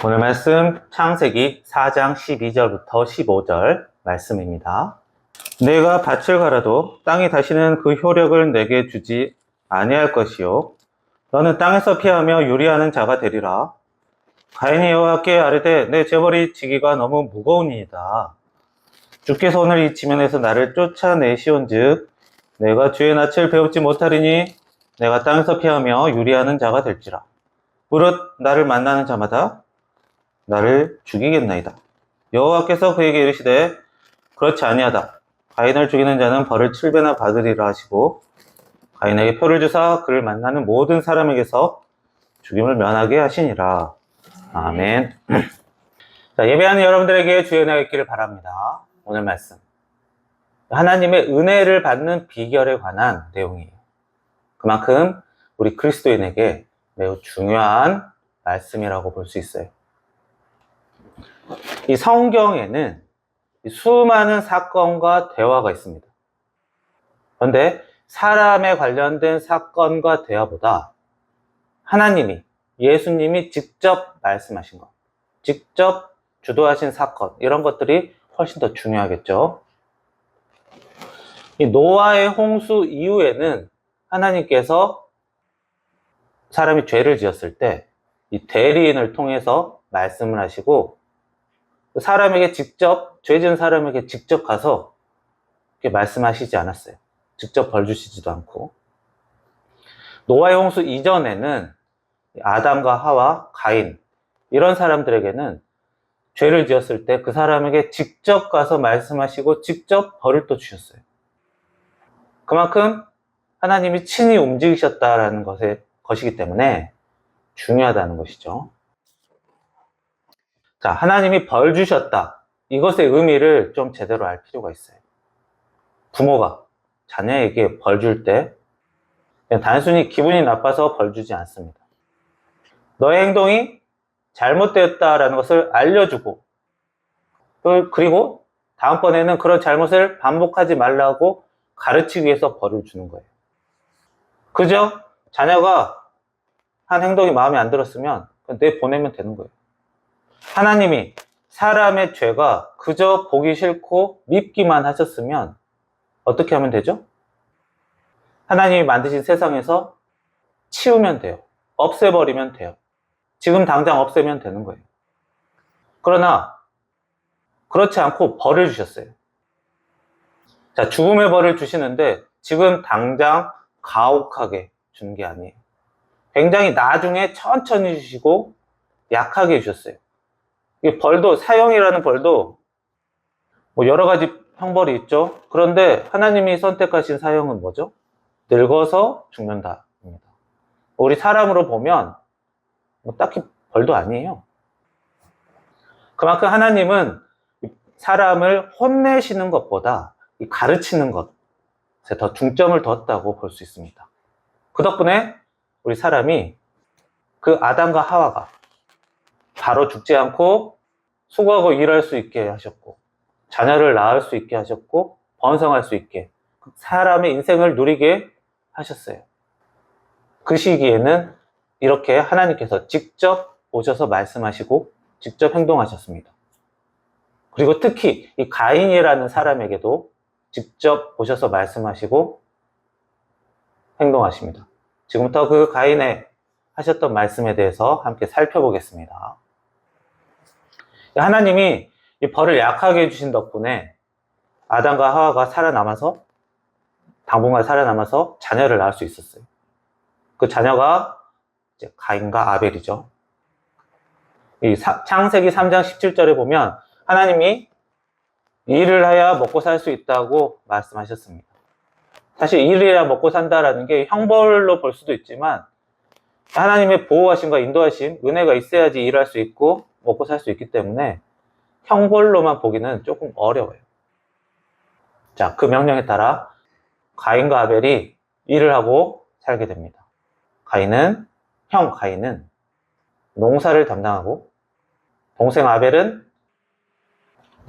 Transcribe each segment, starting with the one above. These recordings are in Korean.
오늘 말씀 창세기 4장 12절부터 15절 말씀입니다. 내가 밭을 갈아도 땅이 다시는 그 효력을 내게 주지 아니할 것이요 너는 땅에서 피하며 유리하는 자가 되리라. 가인이 여호와께 아뢰되 내 재벌이 지기가 너무 무거우니이다. 주께서 오늘 이 지면에서 나를 쫓아내시온즉 내가 주의 낯을 배웁지 못하리니 내가 땅에서 피하며 유리하는 자가 될지라. 무릇 나를 만나는 자마다 나를 죽이겠나이다. 여호와께서 그에게 이르시되 그렇지 아니하다. 가인을 죽이는 자는 벌을 7배나 받으리라 하시고 가인에게 표를 주사 그를 만나는 모든 사람에게서 죽임을 면하게 하시니라. 아멘. 자, 예배하는 여러분들에게 주의 은혜가 있기를 바랍니다. 오늘 말씀 하나님의 은혜를 받는 비결에 관한 내용이에요. 그만큼 우리 그리스도인에게 매우 중요한 말씀이라고 볼 수 있어요. 이 성경에는 수많은 사건과 대화가 있습니다. 그런데 사람에 관련된 사건과 대화보다 하나님이, 예수님이 직접 말씀하신 것, 직접 주도하신 사건, 이런 것들이 훨씬 더 중요하겠죠. 이 노아의 홍수 이후에는 하나님께서 사람이 죄를 지었을 때 이 대리인을 통해서 말씀을 하시고 사람에게 직접, 죄 지은 사람에게 직접 가서 이렇게 말씀하시지 않았어요. 직접 벌 주시지도 않고. 노아의 홍수 이전에는 아담과 하와, 가인 이런 사람들에게는 죄를 지었을 때 그 사람에게 직접 가서 말씀하시고 직접 벌을 또 주셨어요. 그만큼 하나님이 친히 움직이셨다라는 것이기 때문에 중요하다는 것이죠. 자, 하나님이 벌 주셨다. 이것의 의미를 좀 제대로 알 필요가 있어요. 부모가 자녀에게 벌 줄 때 그냥 단순히 기분이 나빠서 벌 주지 않습니다. 너의 행동이 잘못되었다라는 것을 알려주고 그리고 다음번에는 그런 잘못을 반복하지 말라고 가르치기 위해서 벌을 주는 거예요. 그저 자녀가 한 행동이 마음에 안 들었으면 내보내면 되는 거예요. 하나님이 사람의 죄가 그저 보기 싫고 밉기만 하셨으면 어떻게 하면 되죠? 하나님이 만드신 세상에서 치우면 돼요. 없애버리면 돼요. 지금 당장 없애면 되는 거예요. 그러나 그렇지 않고 벌을 주셨어요. 자, 죽음의 벌을 주시는데 지금 당장 가혹하게 주는 게 아니에요. 굉장히 나중에 천천히 주시고 약하게 주셨어요. 이 벌도, 사형이라는 벌도 뭐 여러 가지 형벌이 있죠. 그런데 하나님이 선택하신 사형은 뭐죠? 늙어서 죽는다입니다. 우리 사람으로 보면 뭐 딱히 벌도 아니에요. 그만큼 하나님은 사람을 혼내시는 것보다 가르치는 것에 더 중점을 뒀다고 볼 수 있습니다. 그 덕분에 우리 사람이 그 아담과 하와가 바로 죽지 않고 수고하고 일할 수 있게 하셨고 자녀를 낳을 수 있게 하셨고 번성할 수 있게 사람의 인생을 누리게 하셨어요. 그 시기에는 이렇게 하나님께서 직접 오셔서 말씀하시고 직접 행동하셨습니다. 그리고 특히 이 가인이라는 사람에게도 직접 오셔서 말씀하시고 행동하십니다. 지금부터 그 가인의 하셨던 말씀에 대해서 함께 살펴보겠습니다. 하나님이 이 벌을 약하게 해주신 덕분에 아담과 하와가 살아남아서 당분간 살아남아서 자녀를 낳을 수 있었어요. 그 자녀가 이제 가인과 아벨이죠. 이 창세기 3장 17절에 보면 하나님이 일을 해야 먹고 살 수 있다고 말씀하셨습니다. 사실 일을 해야 먹고 산다라는 게 형벌로 볼 수도 있지만 하나님의 보호하심과 인도하심, 은혜가 있어야지 일할 수 있고 먹고 살 수 있기 때문에 형벌로만 보기는 조금 어려워요. 자, 그 명령에 따라 가인과 아벨이 일을 하고 살게 됩니다. 가인은 농사를 담당하고 동생 아벨은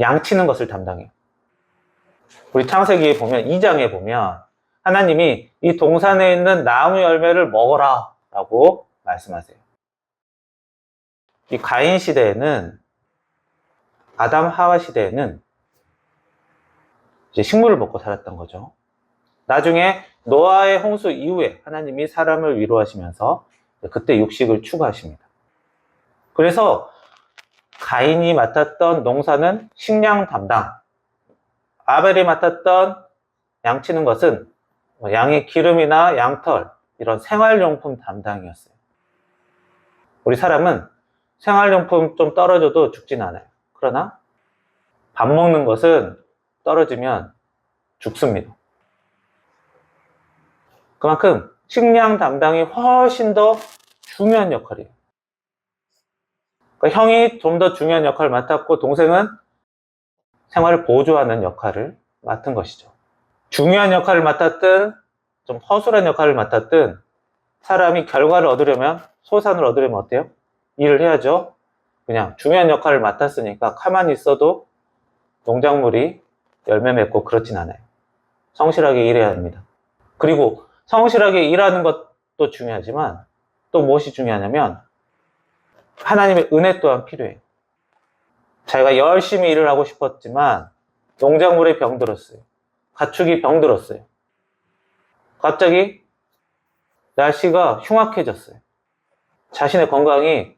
양치는 것을 담당해요. 우리 창세기에 보면 2장에 보면 하나님이 이 동산에 있는 나무 열매를 먹어라 라고 말씀하세요. 이 가인 시대에는, 아담 하와 시대에는 이제 식물을 먹고 살았던 거죠. 나중에 노아의 홍수 이후에 하나님이 사람을 위로하시면서 그때 육식을 추구하십니다. 그래서 가인이 맡았던 농사는 식량 담당, 아벨이 맡았던 양치는 것은 양의 기름이나 양털, 이런 생활용품 담당이었어요. 우리 사람은 생활용품 좀 떨어져도 죽진 않아요. 그러나 밥 먹는 것은 떨어지면 죽습니다. 그만큼 식량 담당이 훨씬 더 중요한 역할이에요. 그러니까 형이 좀 더 중요한 역할을 맡았고 동생은 생활을 보조하는 역할을 맡은 것이죠. 중요한 역할을 맡았든 좀 허술한 역할을 맡았든 사람이 결과를 얻으려면, 소산을 얻으려면 어때요? 일을 해야죠. 그냥 중요한 역할을 맡았으니까 가만히 있어도 농작물이 열매 맺고 그렇진 않아요. 성실하게 일해야 합니다. 그리고 성실하게 일하는 것도 중요하지만 또 무엇이 중요하냐면 하나님의 은혜 또한 필요해요. 자기가 열심히 일을 하고 싶었지만 농작물에 병들었어요. 가축이 병들었어요. 갑자기 날씨가 흉악해졌어요. 자신의 건강이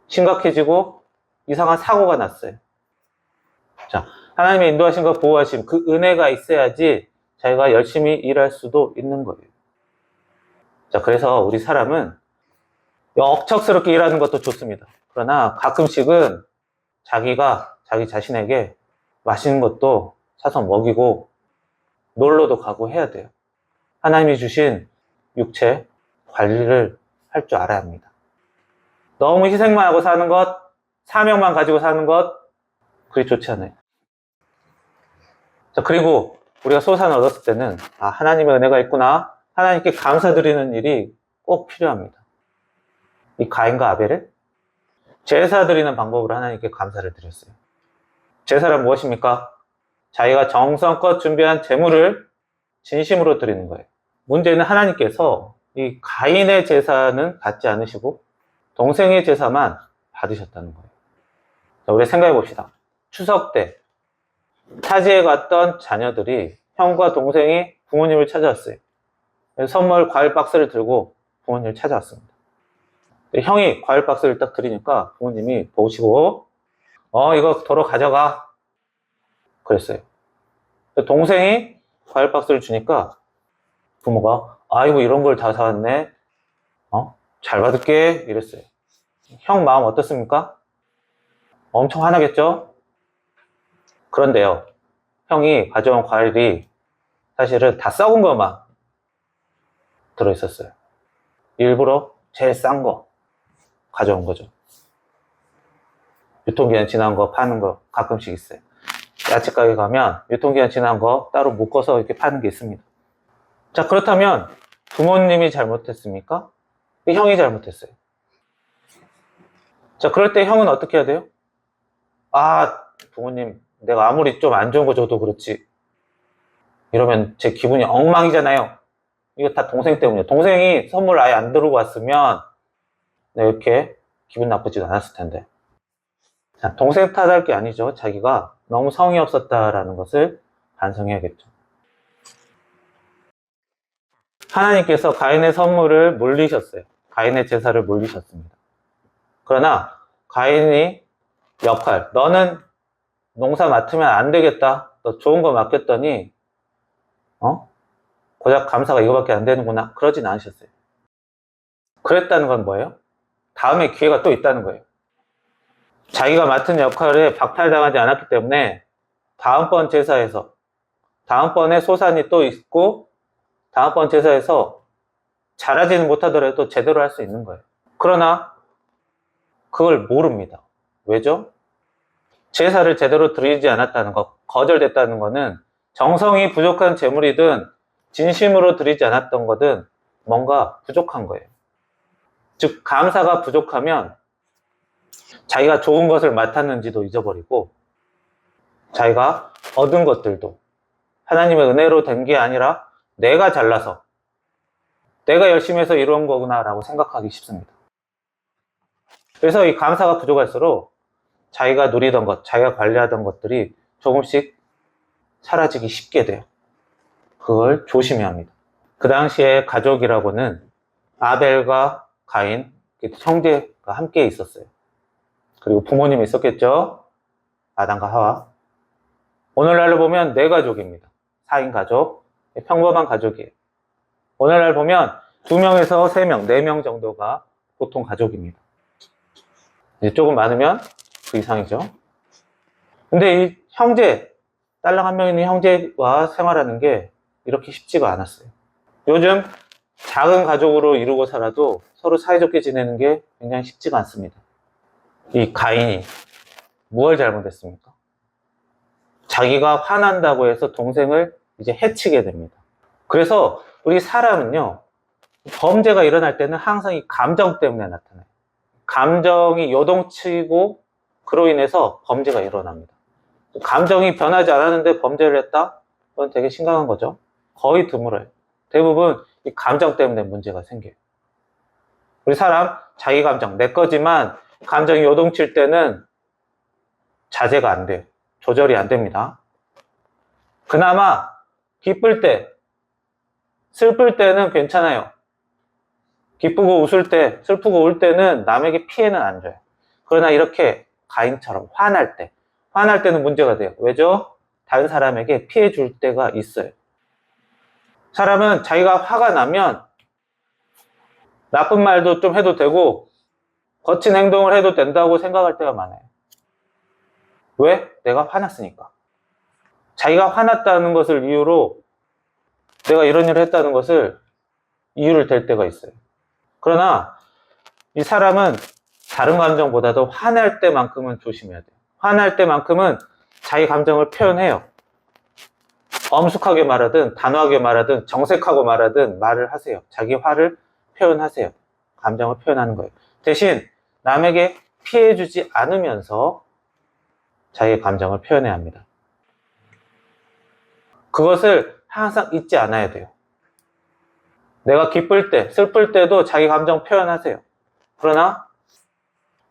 심각해지고 이상한 사고가 났어요. 자, 하나님의 인도하신 것, 보호하심, 그 은혜가 있어야지 자기가 열심히 일할 수도 있는 거예요. 자, 그래서 우리 사람은 억척스럽게 일하는 것도 좋습니다. 그러나 가끔씩은 자기가 자기 자신에게 맛있는 것도 사서 먹이고 놀러도 가고 해야 돼요. 하나님이 주신 육체 관리를 할 줄 알아야 합니다. 너무 희생만 하고 사는 것, 사명만 가지고 사는 것, 그게 좋지 않아요. 자, 그리고 우리가 소산을 얻었을 때는 하나님의 은혜가 있구나, 하나님께 감사드리는 일이 꼭 필요합니다. 이 가인과 아벨을 제사 드리는 방법으로 하나님께 감사를 드렸어요. 제사란 무엇입니까? 자기가 정성껏 준비한 제물을 진심으로 드리는 거예요. 문제는 하나님께서 이 가인의 제사는 받지 않으시고 동생의 제사만 받으셨다는 거예요. 자, 우리 생각해 봅시다. 추석 때 타지에 갔던 자녀들이, 형과 동생이 부모님을 찾아왔어요. 선물 과일 박스를 들고 부모님을 찾아왔습니다. 형이 과일 박스를 딱 드리니까 부모님이 보시고 이거 도로 가져가 그랬어요. 동생이 과일 박스를 주니까 부모가 아이고 이런 걸 다 사왔네, 잘 받을게 이랬어요. 형 마음 어떻습니까? 엄청 화나겠죠? 그런데요, 형이 가져온 과일이 사실은 다 썩은 것만 들어있었어요. 일부러 제일 싼 거 가져온 거죠. 유통기한 지난 거 파는 거 가끔씩 있어요. 야채 가게 가면 유통기한 지난 거 따로 묶어서 이렇게 파는 게 있습니다. 자, 그렇다면 부모님이 잘못했습니까? 형이 잘못했어요. 자, 그럴 때 형은 어떻게 해야 돼요? 부모님, 내가 아무리 좀 안 좋은 거 줘도 그렇지, 이러면 제 기분이 엉망이잖아요. 이거 다 동생 때문이에요. 동생이 선물 아예 안 들고 왔으면 내가 이렇게 기분 나쁘지도 않았을 텐데. 자, 동생 탓할 게 아니죠. 자기가 너무 성의 없었다라는 것을 반성해야겠죠. 하나님께서 가인의 선물을 물리셨어요. 가인의 제사를 물리셨습니다. 그러나 가인이 역할, 너는 농사 맡으면 안 되겠다, 너 좋은 거 맡겼더니 고작 감사가 이거밖에 안 되는구나, 그러진 않으셨어요. 그랬다는 건 뭐예요? 다음에 기회가 또 있다는 거예요. 자기가 맡은 역할에 박탈당하지 않았기 때문에 다음번 제사에서, 다음번에 소산이 또 있고 다음번 제사에서 잘하지는 못하더라도 제대로 할 수 있는 거예요. 그러나 그걸 모릅니다. 왜죠? 제사를 제대로 드리지 않았다는 것, 거절됐다는 것은 정성이 부족한 제물이든 진심으로 드리지 않았던 거든 뭔가 부족한 거예요. 즉, 감사가 부족하면 자기가 좋은 것을 맡았는지도 잊어버리고 자기가 얻은 것들도 하나님의 은혜로 된 게 아니라 내가 잘나서, 내가 열심히 해서 이룬 거구나 라고 생각하기 쉽습니다. 그래서 이 감사가 부족할수록 자기가 누리던 것, 자기가 관리하던 것들이 조금씩 사라지기 쉽게 돼요. 그걸 조심해야 합니다. 그 당시에 가족이라고는 아벨과 가인, 형제가 함께 있었어요. 그리고 부모님이 있었겠죠. 아담과 하와. 오늘날로 보면 네 가족입니다. 4인 가족, 평범한 가족이에요. 오늘날 보면 2명에서 3명, 4명 정도가 보통 가족입니다. 이제 조금 많으면 그 이상이죠. 근데 이 형제, 딸랑 한 명 있는 형제와 생활하는 게 이렇게 쉽지가 않았어요. 요즘 작은 가족으로 이루고 살아도 서로 사이좋게 지내는 게 굉장히 쉽지가 않습니다. 이 가인이 무엇을 잘못했습니까? 자기가 화난다고 해서 동생을 이제 해치게 됩니다. 그래서 우리 사람은요, 범죄가 일어날 때는 항상 이 감정 때문에 나타나요. 감정이 요동치고 그로 인해서 범죄가 일어납니다. 감정이 변하지 않았는데 범죄를 했다? 그건 되게 심각한 거죠. 거의 드물어요. 대부분 이 감정 때문에 문제가 생겨요. 우리 사람 자기 감정 내 거지만 감정이 요동칠 때는 자제가 안 돼요. 조절이 안 됩니다. 그나마 기쁠 때, 슬플 때는 괜찮아요. 기쁘고 웃을 때, 슬프고 울 때는 남에게 피해는 안 줘요. 그러나 이렇게 가인처럼 화날 때는 문제가 돼요. 왜죠? 다른 사람에게 피해 줄 때가 있어요. 사람은 자기가 화가 나면 나쁜 말도 좀 해도 되고 거친 행동을 해도 된다고 생각할 때가 많아요. 왜? 내가 화났으니까. 자기가 화났다는 것을 이유로 내가 이런 일을 했다는 것을 이유를 댈 때가 있어요. 그러나 이 사람은 다른 감정보다도 화날 때만큼은 조심해야 돼요. 화날 때만큼은 자기 감정을 표현해요. 엄숙하게 말하든 단호하게 말하든 정색하고 말하든 말을 하세요. 자기 화를 표현하세요. 감정을 표현하는 거예요. 대신 남에게 피해 주지 않으면서 자기의 감정을 표현해야 합니다. 그것을 항상 잊지 않아야 돼요. 내가 기쁠 때, 슬플 때도 자기 감정 표현하세요. 그러나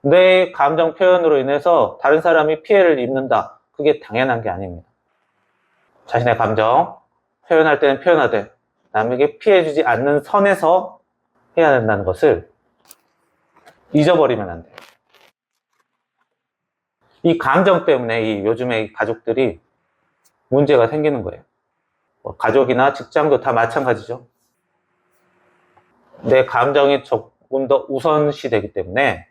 내 감정 표현으로 인해서 다른 사람이 피해를 입는다. 그게 당연한 게 아닙니다. 자신의 감정 표현할 때는 표현하되 남에게 피해 주지 않는 선에서 해야 된다는 것을 잊어버리면 안 돼요. 이 감정 때문에 요즘에 가족들이 문제가 생기는 거예요. 가족이나 직장도 다 마찬가지죠. 내 감정이 조금 더 우선시 되기 때문에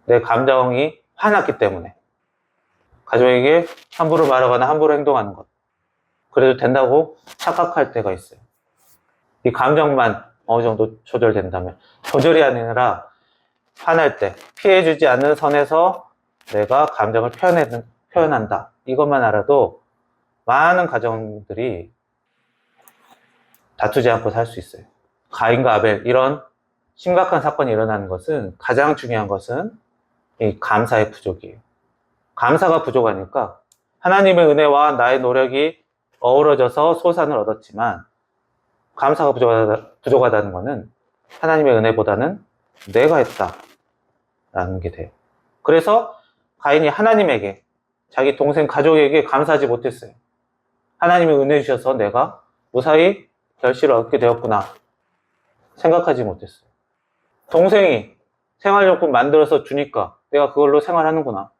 내 감정이 화났기 때문에 가족에게 함부로 말하거나 함부로 행동하는 것 그래도 된다고 착각할 때가 있어요. 이 감정만 어느 정도 조절된다면 조절이 아니라 화날 때 피해주지 않는 선에서 내가 감정을 표현한다. 이것만 알아도 많은 가정들이 다투지 않고 살 수 있어요. 가인과 아벨 이런 심각한 사건이 일어나는 것은 가장 중요한 것은 이 감사의 부족이에요. 감사가 부족하니까 하나님의 은혜와 나의 노력이 어우러져서 소산을 얻었지만 감사가 부족하다는 것은 하나님의 은혜보다는 내가 했다라는 게 돼요. 그래서 가인이 하나님에게 자기 동생 가족에게 감사하지 못했어요. 하나님이 은혜 주셔서 내가 무사히 결실을 얻게 되었구나 생각하지 못했어요. 동생이 생활용품 만들어서 주니까 내가 그걸로 생활하는구나.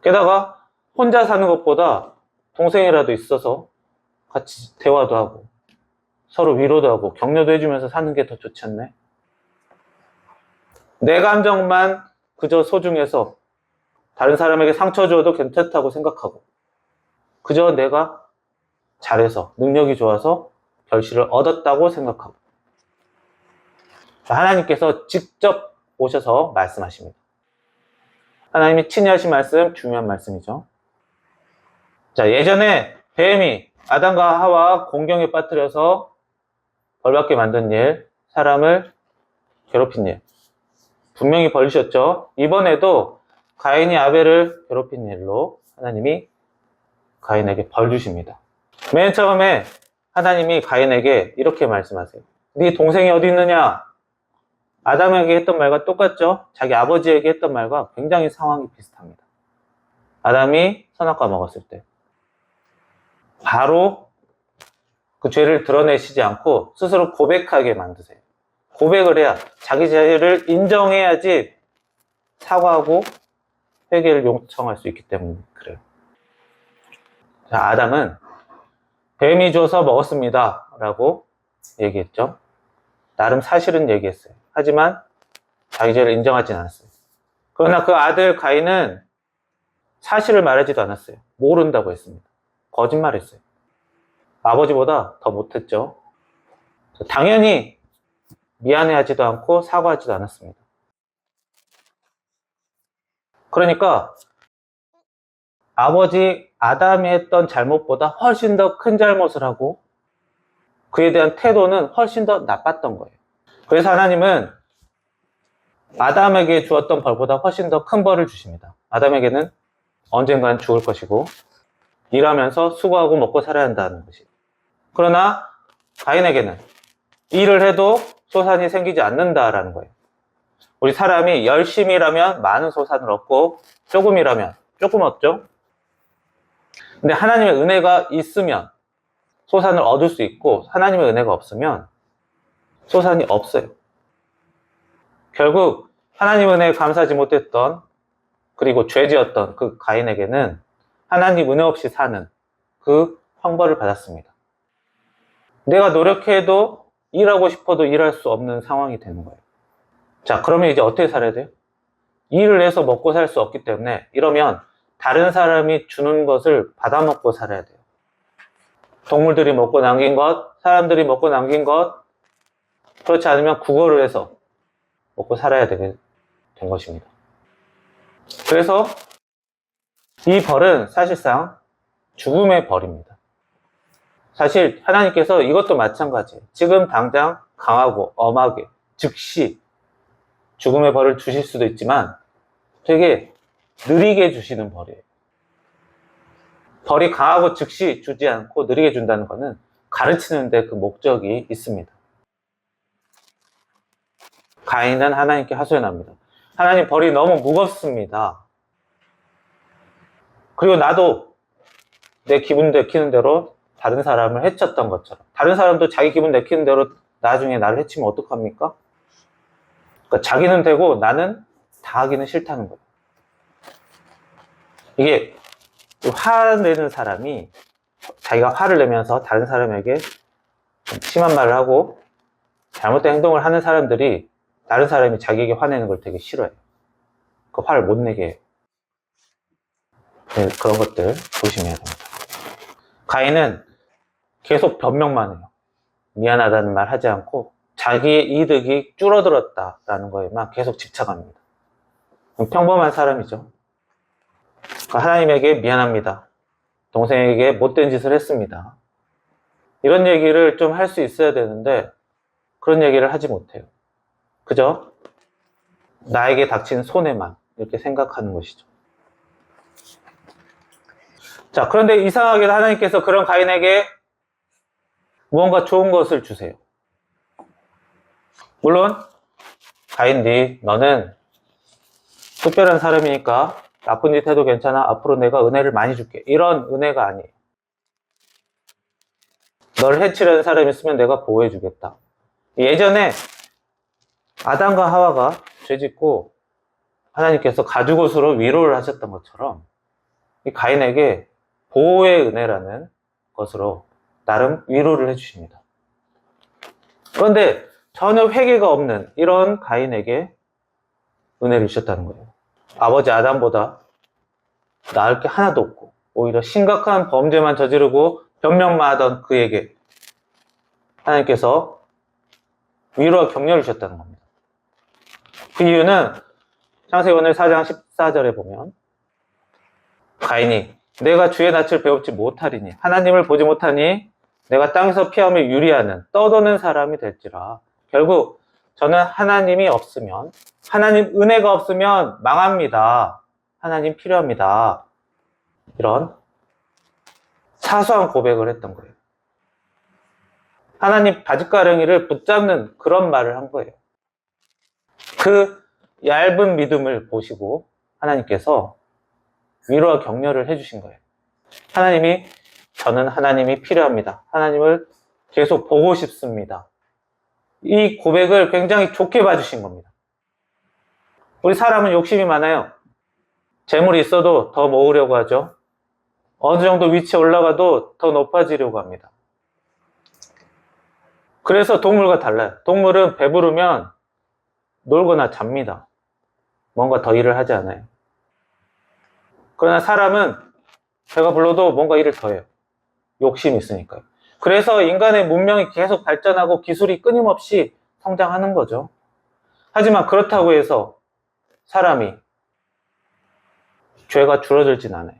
게다가 혼자 사는 것보다 동생이라도 있어서 같이 대화도 하고 서로 위로도 하고 격려도 해주면서 사는 게 더 좋지 않네? 내 감정만 그저 소중해서 다른 사람에게 상처 줘도 괜찮다고 생각하고 그저 내가 잘해서 능력이 좋아서 결실을 얻었다고 생각하고 하나님께서 직접 오셔서 말씀하십니다. 하나님이 친히 하신 말씀 중요한 말씀이죠. 자, 예전에 뱀이 아담과 하와 공경에 빠뜨려서 벌받게 만든 일, 사람을 괴롭힌 일 분명히 벌리셨죠. 이번에도 가인이 아벨을 괴롭힌 일로 하나님이 가인에게 벌 주십니다. 맨 처음에 하나님이 가인에게 이렇게 말씀하세요. 네 동생이 어디 있느냐? 아담에게 했던 말과 똑같죠? 자기 아버지에게 했던 말과 굉장히 상황이 비슷합니다. 아담이 선악과 먹었을 때 바로 그 죄를 드러내시지 않고 스스로 고백하게 만드세요. 고백을 해야, 자기 죄를 인정해야지 사과하고 회개를 요청할 수 있기 때문에 그래요. 자, 아담은 뱀이 줘서 먹었습니다 라고 얘기했죠. 나름 사실은 얘기했어요. 하지만 자기 죄를 인정하진 않았어요. 그러나 그 아들 가인은 사실을 말하지도 않았어요. 모른다고 했습니다. 거짓말했어요. 아버지보다 더 못했죠. 당연히 미안해하지도 않고 사과하지도 않았습니다. 그러니까 아버지 아담이 했던 잘못보다 훨씬 더 큰 잘못을 하고 그에 대한 태도는 훨씬 더 나빴던 거예요. 그래서 하나님은 아담에게 주었던 벌보다 훨씬 더 큰 벌을 주십니다. 아담에게는 언젠간 죽을 것이고 일하면서 수고하고 먹고 살아야 한다는 것이. 그러나 가인에게는 일을 해도 소산이 생기지 않는다라는 거예요. 우리 사람이 열심히 일하면 많은 소산을 얻고 조금 일하면 조금 얻죠. 근데 하나님의 은혜가 있으면 소산을 얻을 수 있고 하나님의 은혜가 없으면 소산이 없어요. 결국 하나님 은혜에 감사하지 못했던 그리고 죄지었던 그 가인에게는 하나님 은혜 없이 사는 그 형벌을 받았습니다. 내가 노력해도 일하고 싶어도 일할 수 없는 상황이 되는 거예요. 자, 그러면 이제 어떻게 살아야 돼요? 일을 해서 먹고 살 수 없기 때문에 이러면 다른 사람이 주는 것을 받아먹고 살아야 돼요. 동물들이 먹고 남긴 것, 사람들이 먹고 남긴 것, 그렇지 않으면 국어를 해서 먹고 살아야 되게 된 것입니다. 그래서 이 벌은 사실상 죽음의 벌입니다. 사실 하나님께서 이것도 마찬가지예요. 지금 당장 강하고 엄하게 즉시 죽음의 벌을 주실 수도 있지만 되게 느리게 주시는 벌이에요. 벌이 강하고 즉시 주지 않고 느리게 준다는 것은 가르치는 데 그 목적이 있습니다. 가인은 하나님께 하소연합니다. 하나님, 벌이 너무 무겁습니다. 그리고 나도 내 기분 내키는 대로 다른 사람을 해쳤던 것처럼 다른 사람도 자기 기분 내키는 대로 나중에 나를 해치면 어떡합니까? 그러니까 자기는 되고 나는 당하기는 싫다는 거예요. 이게 화내는 사람이 자기가 화를 내면서 다른 사람에게 좀 심한 말을 하고 잘못된 행동을 하는 사람들이 다른 사람이 자기에게 화내는 걸 되게 싫어해요. 그 화를 못 내게 해요. 네, 그런 것들 조심해야 됩니다. 가인은 계속 변명만 해요. 미안하다는 말 하지 않고 자기의 이득이 줄어들었다라는 거에만 계속 집착합니다. 평범한 사람이죠. 하나님에게 미안합니다. 동생에게 못된 짓을 했습니다. 이런 얘기를 좀 할 수 있어야 되는데 그런 얘기를 하지 못해요. 그죠? 나에게 닥친 손해만 이렇게 생각하는 것이죠. 자, 그런데 이상하게도 하나님께서 그런 가인에게 무언가 좋은 것을 주세요. 물론 가인, 너는 특별한 사람이니까 나쁜 짓 해도 괜찮아. 앞으로 내가 은혜를 많이 줄게. 이런 은혜가 아니에요. 널 해치려는 사람이 있으면 내가 보호해 주겠다. 예전에 아담과 하와가 죄짓고 하나님께서 가죽옷으로 위로를 하셨던 것처럼 이 가인에게 보호의 은혜라는 것으로 나름 위로를 해주십니다. 그런데 전혀 회개가 없는 이런 가인에게 은혜를 주셨다는 거예요. 아버지 아담보다 나을 게 하나도 없고 오히려 심각한 범죄만 저지르고 변명만 하던 그에게 하나님께서 위로와 격려를 주셨다는 겁니다. 그 이유는 창세기 오늘 4장 14절에 보면 가인이 내가 주의 낯을 배웁지 못하리니 하나님을 보지 못하니 내가 땅에서 피하며 유리하는 떠도는 사람이 될지라. 결국 저는 하나님이 없으면 하나님 은혜가 없으면 망합니다. 하나님 필요합니다. 이런 사소한 고백을 했던 거예요. 하나님 바짓가랑이를 붙잡는 그런 말을 한 거예요. 그 얇은 믿음을 보시고 하나님께서 위로와 격려를 해주신 거예요. 하나님이, 저는 하나님이 필요합니다. 하나님을 계속 보고 싶습니다. 이 고백을 굉장히 좋게 봐주신 겁니다. 우리 사람은 욕심이 많아요. 재물이 있어도 더 모으려고 하죠. 어느 정도 위치에 올라가도 더 높아지려고 합니다. 그래서 동물과 달라요. 동물은 배부르면 놀거나 잡니다. 뭔가 더 일을 하지 않아요. 그러나 사람은 배가 불러도 뭔가 일을 더 해요. 욕심이 있으니까요. 그래서 인간의 문명이 계속 발전하고 기술이 끊임없이 성장하는 거죠. 하지만 그렇다고 해서 사람이 죄가 줄어들진 않아요.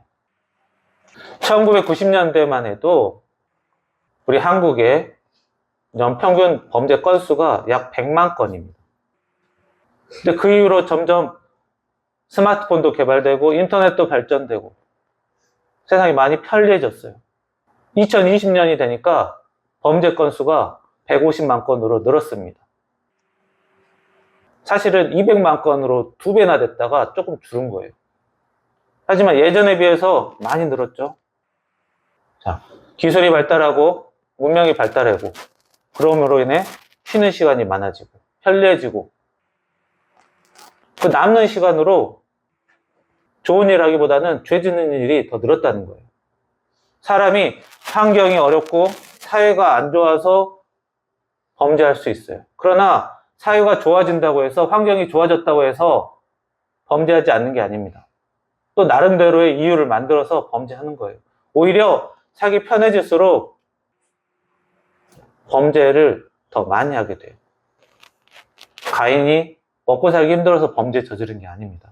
1990년대만 해도 우리 한국의 연평균 범죄 건수가 약 100만 건입니다. 근데 그 이후로 점점 스마트폰도 개발되고 인터넷도 발전되고 세상이 많이 편리해졌어요. 2020년이 되니까 범죄 건수가 150만 건으로 늘었습니다. 사실은 200만 건으로 2배나 됐다가 조금 줄은 거예요. 하지만 예전에 비해서 많이 늘었죠. 자, 기술이 발달하고 문명이 발달하고 그럼으로 인해 쉬는 시간이 많아지고 편리해지고 그 남는 시간으로 좋은 일 하기보다는 죄 짓는 일이 더 늘었다는 거예요. 사람이 환경이 어렵고 사회가 안 좋아서 범죄할 수 있어요. 그러나 사회가 좋아진다고 해서 환경이 좋아졌다고 해서 범죄하지 않는 게 아닙니다. 또 나름대로의 이유를 만들어서 범죄하는 거예요. 오히려 살기 편해질수록 범죄를 더 많이 하게 돼요. 가인이 먹고 살기 힘들어서 범죄 저지른 게 아닙니다.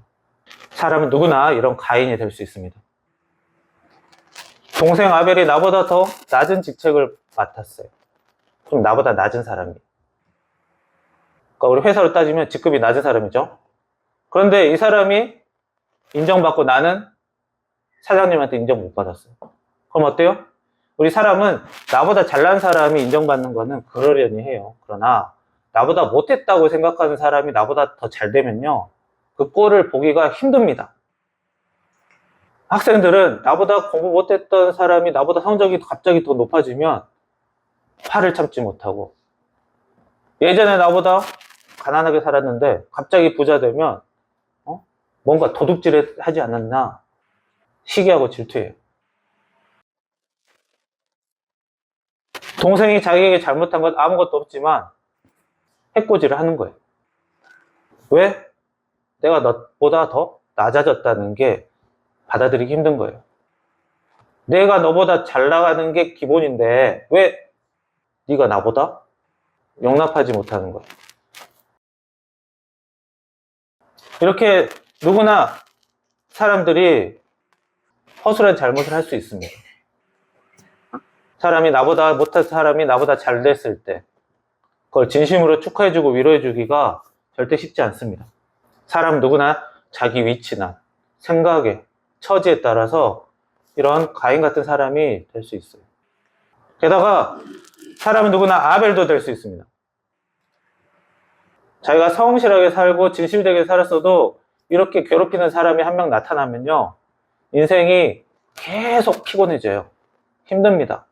사람은 누구나 이런 가인이 될 수 있습니다. 동생 아벨이 나보다 더 낮은 직책을 맡았어요. 좀 나보다 낮은 사람이. 그러니까 우리 회사로 따지면 직급이 낮은 사람이죠. 그런데 이 사람이 인정받고 나는 사장님한테 인정 못 받았어요. 그럼 어때요? 우리 사람은 나보다 잘난 사람이 인정받는 거는 그러려니 해요. 그러나 나보다 못했다고 생각하는 사람이 나보다 더 잘 되면요, 그 꼴을 보기가 힘듭니다. 학생들은 나보다 공부 못했던 사람이 나보다 성적이 갑자기 더 높아지면 화를 참지 못하고, 예전에 나보다 가난하게 살았는데 갑자기 부자 되면 뭔가 도둑질 하지 않았나 시기하고 질투해요. 동생이 자기에게 잘못한 건 아무것도 없지만 해코지를 하는 거예요. 왜? 내가 너보다 더 낮아졌다는 게 받아들이기 힘든 거예요. 내가 너보다 잘 나가는 게 기본인데 왜 네가 나보다 용납하지 못하는 거예요. 이렇게 누구나 사람들이 허술한 잘못을 할 수 있습니다. 사람이 나보다 못한 사람이 나보다 잘 됐을 때 그걸 진심으로 축하해주고 위로해주기가 절대 쉽지 않습니다. 사람 누구나 자기 위치나 생각에 처지에 따라서 이런 가인 같은 사람이 될 수 있어요. 게다가 사람은 누구나 아벨도 될 수 있습니다. 자기가 성실하게 살고 진실되게 살았어도 이렇게 괴롭히는 사람이 한 명 나타나면요, 인생이 계속 피곤해져요. 힘듭니다.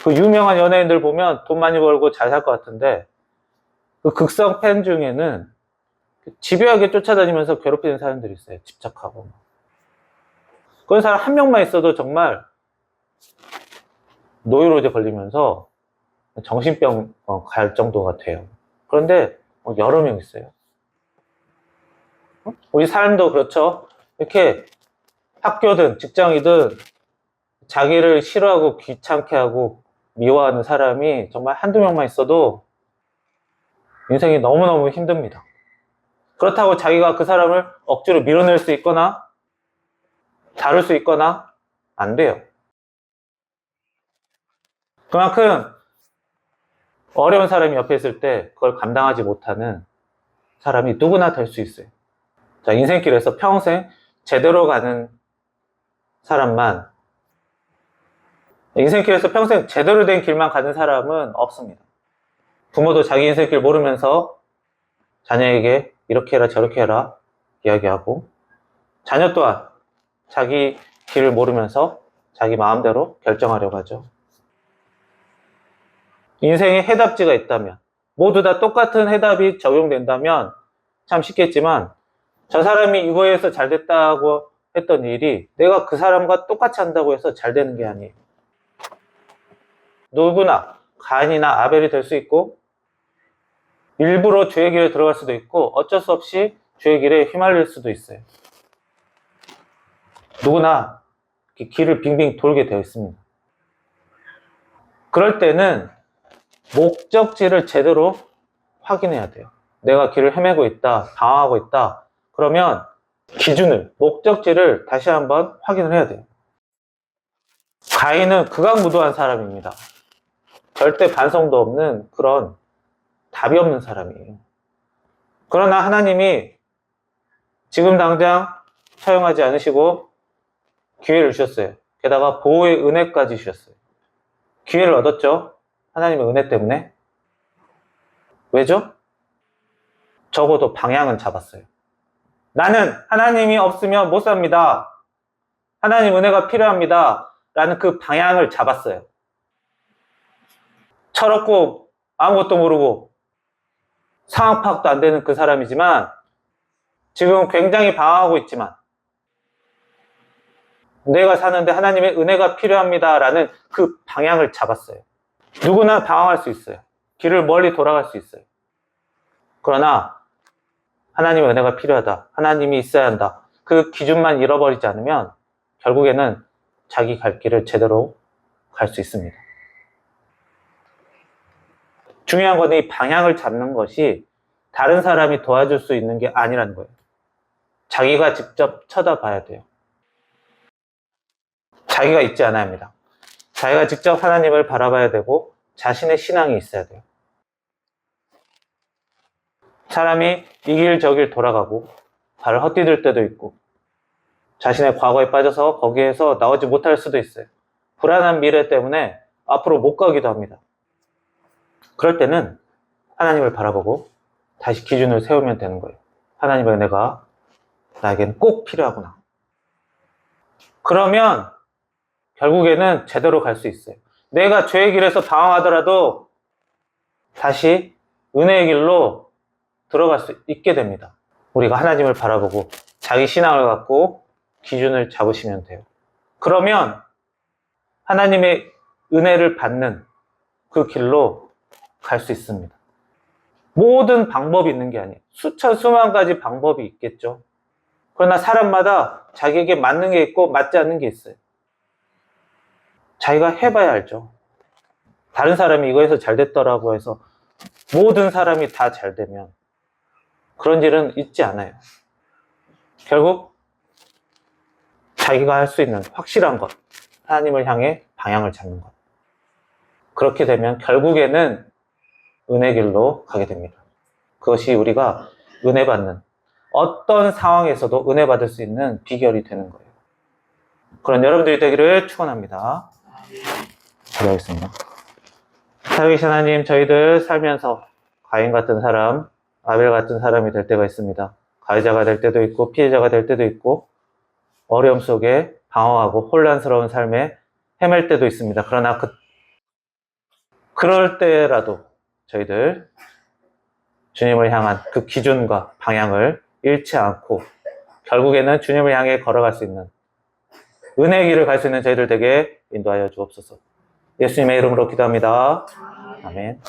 그 유명한 연예인들 보면 돈 많이 벌고 잘 살 것 같은데 그 극성 팬 중에는 집요하게 쫓아다니면서 괴롭히는 사람들이 있어요. 집착하고. 그런 사람 한 명만 있어도 정말 노이로제 걸리면서 정신병 갈 정도가 돼요. 그런데 여러 명 있어요. 우리 삶도 그렇죠. 이렇게 학교든 직장이든 자기를 싫어하고 귀찮게 하고 미워하는 사람이 정말 한두 명만 있어도 인생이 너무너무 힘듭니다. 그렇다고 자기가 그 사람을 억지로 밀어낼 수 있거나 다룰 수 있거나 안 돼요. 그만큼 어려운 사람이 옆에 있을 때 그걸 감당하지 못하는 사람이 누구나 될 수 있어요. 자, 인생길에서 평생 제대로 가는 사람만, 인생길에서 평생 제대로 된 길만 가는 사람은 없습니다. 부모도 자기 인생길 모르면서 자녀에게 이렇게 해라 저렇게 해라 이야기하고, 자녀 또한 자기 길을 모르면서 자기 마음대로 결정하려고 하죠. 인생에 해답지가 있다면, 모두 다 똑같은 해답이 적용된다면 참 쉽겠지만, 저 사람이 이거에서 잘 됐다고 했던 일이 내가 그 사람과 똑같이 한다고 해서 잘 되는 게 아니에요. 누구나 가인이나 아벨이 될 수 있고, 일부러 죄의 길에 들어갈 수도 있고, 어쩔 수 없이 죄의 길에 휘말릴 수도 있어요. 누구나 길을 빙빙 돌게 되어 있습니다. 그럴 때는 목적지를 제대로 확인해야 돼요. 내가 길을 헤매고 있다, 방황하고 있다. 그러면 기준을, 목적지를 다시 한번 확인을 해야 돼요. 가인은 극악무도한 사람입니다. 절대 반성도 없는 그런 답이 없는 사람이에요. 그러나 하나님이 지금 당장 처형하지 않으시고 기회를 주셨어요. 게다가 보호의 은혜까지 주셨어요. 기회를 얻었죠. 하나님의 은혜 때문에. 왜죠? 적어도 방향은 잡았어요. 나는 하나님이 없으면 못 삽니다. 하나님 은혜가 필요합니다. 라는 그 방향을 잡았어요. 철없고 아무것도 모르고 상황 파악도 안 되는 그 사람이지만, 지금 굉장히 방황하고 있지만, 내가 사는데 하나님의 은혜가 필요합니다 라는 그 방향을 잡았어요. 누구나 방황할 수 있어요. 길을 멀리 돌아갈 수 있어요. 그러나 하나님의 은혜가 필요하다, 하나님이 있어야 한다, 그 기준만 잃어버리지 않으면 결국에는 자기 갈 길을 제대로 갈 수 있습니다. 중요한 건 이 방향을 잡는 것이 다른 사람이 도와줄 수 있는 게 아니라는 거예요. 자기가 직접 쳐다봐야 돼요. 자기가 있지 않아야 합니다. 자기가 직접 하나님을 바라봐야 되고 자신의 신앙이 있어야 돼요. 사람이 이 길 저 길 돌아가고 발을 헛디딜 때도 있고, 자신의 과거에 빠져서 거기에서 나오지 못할 수도 있어요. 불안한 미래 때문에 앞으로 못 가기도 합니다. 그럴 때는 하나님을 바라보고 다시 기준을 세우면 되는 거예요. 하나님의 은혜가 나에게는 꼭 필요하구나. 그러면 결국에는 제대로 갈 수 있어요. 내가 죄의 길에서 방황하더라도 다시 은혜의 길로 들어갈 수 있게 됩니다. 우리가 하나님을 바라보고 자기 신앙을 갖고 기준을 잡으시면 돼요. 그러면 하나님의 은혜를 받는 그 길로 갈 수 있습니다. 모든 방법이 있는 게 아니에요. 수천 수만 가지 방법이 있겠죠. 그러나 사람마다 자기에게 맞는 게 있고 맞지 않는 게 있어요. 자기가 해봐야 알죠. 다른 사람이 이거에서 잘 됐더라고 해서 모든 사람이 다 잘 되면 그런 일은 있지 않아요. 결국 자기가 할 수 있는 확실한 것, 하나님을 향해 방향을 잡는 것. 그렇게 되면 결국에는 은혜 길로 가게 됩니다. 그것이 우리가 은혜 받는, 어떤 상황에서도 은혜 받을 수 있는 비결이 되는 거예요. 그런 여러분들이 되기를 축원합니다. 기도하겠습니다. 살아계신 하나님, 저희들 살면서 가인 같은 사람, 아벨 같은 사람이 될 때가 있습니다. 가해자가 될 때도 있고 피해자가 될 때도 있고, 어려움 속에 방황하고 혼란스러운 삶에 헤맬 때도 있습니다. 그러나 그럴 때라도 저희들 주님을 향한 그 기준과 방향을 잃지 않고 결국에는 주님을 향해 걸어갈 수 있는 은혜의 길을 갈 수 있는 저희들 되게 인도하여 주옵소서. 예수님의 이름으로 기도합니다. 아멘.